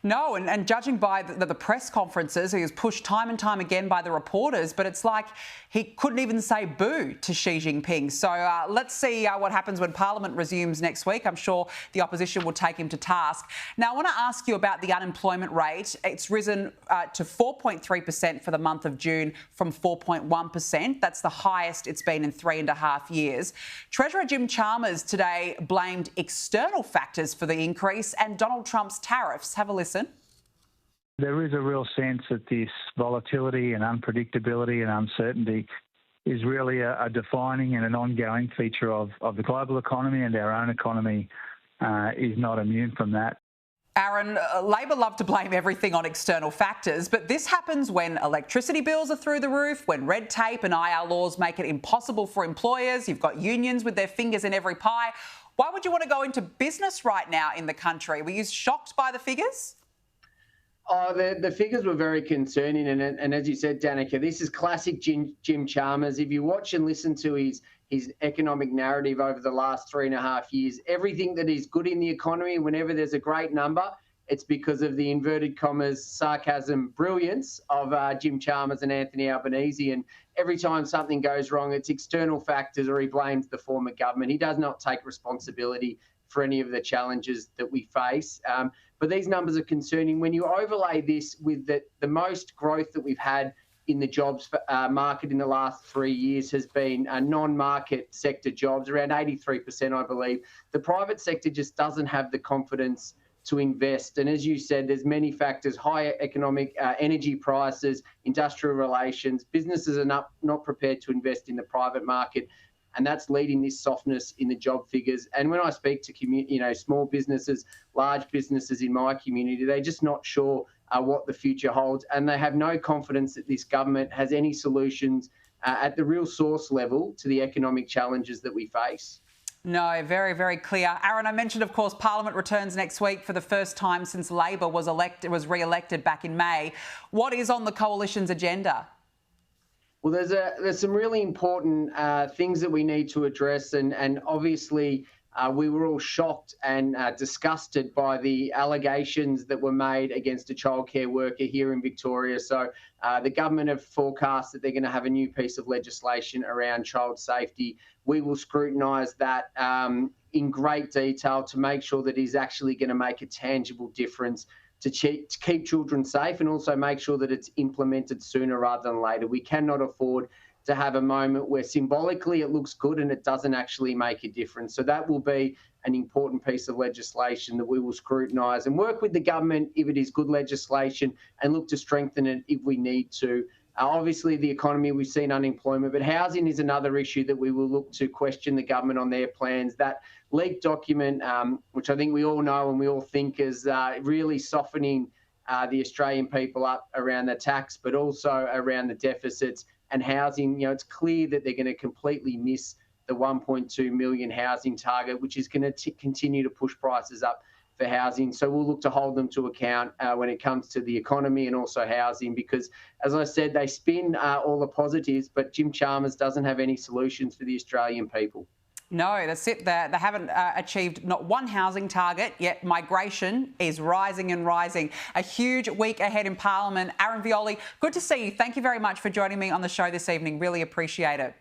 No, and judging by the press conferences, he was pushed time and time again by the reporters, but it's like he couldn't even say boo to Xi Jinping. So let's see what happens when Parliament resumes next week. I'm sure the opposition will take him to task. Now, I want to ask you about the unemployment rate. It's risen to 4.3% for the month of June from 4.1%. That's the highest it's been in 3.5 years. Treasurer Jim Chalmers today blamed external factors for the increase and Donald Trump's tariffs. Have a listen. There is a real sense that this volatility and unpredictability and uncertainty is really a defining and an ongoing feature of the global economy, and our own economy is not immune from that. Aaron, Labor love to blame everything on external factors, but this happens when electricity bills are through the roof, when red tape and IR laws make it impossible for employers. You've got unions with their fingers in every pie. Why would you want to go into business right now in the country? Were you shocked by the figures? Oh, the figures were very concerning. And as you said, Danica, this is classic Jim Chalmers. If you watch and listen to his economic narrative over the last 3.5 years, everything that is good in the economy, whenever there's a great number, it's because of the inverted commas, sarcasm, brilliance of Jim Chalmers and Anthony Albanese. And every time something goes wrong, it's external factors or he blames the former government. He does not take responsibility for any of the challenges that we face. But these numbers are concerning. When you overlay this with the most growth that we've had in the jobs market in the last 3 years has been non-market sector jobs, around 83%, I believe. The private sector just doesn't have the confidence to invest. And as you said, there's many factors: higher economic energy prices, industrial relations. Businesses are not prepared to invest in the private market. And that's leading this softness in the job figures. And when I speak to small businesses, large businesses in my community, they're just not sure what the future holds. And they have no confidence that this government has any solutions at the real source level to the economic challenges that we face. No, very, very clear. Aaron, I mentioned, of course, Parliament returns next week for the first time since Labor was re-elected back in May. What is on the coalition's agenda? Well, there's some really important things that we need to address, and obviously we were all shocked and disgusted by the allegations that were made against a childcare worker here in Victoria. So the government have forecast that they're going to have a new piece of legislation around child safety. We will scrutinise that in great detail to make sure that it is actually going to make a tangible difference to keep children safe, and also make sure that it's implemented sooner rather than later. We cannot afford to have a moment where symbolically it looks good and it doesn't actually make a difference. So that will be an important piece of legislation that we will scrutinise and work with the government if it is good legislation, and look to strengthen it if we need to. Obviously, the economy, we've seen unemployment, but housing is another issue that we will look to question the government on their plans. That leaked document, which I think we all know and we all think is really softening the Australian people up around the tax, but also around the deficits and housing. It's clear that they're going to completely miss the 1.2 million housing target, which is going to continue to push prices up for housing. So we'll look to hold them to account when it comes to the economy and also housing, because, as I said, they spin all the positives, but Jim Chalmers doesn't have any solutions for the Australian people. No, that's it. They haven't achieved not one housing target, yet migration is rising and rising. A huge week ahead in Parliament. Aaron Violi, good to see you. Thank you very much for joining me on the show this evening. Really appreciate it.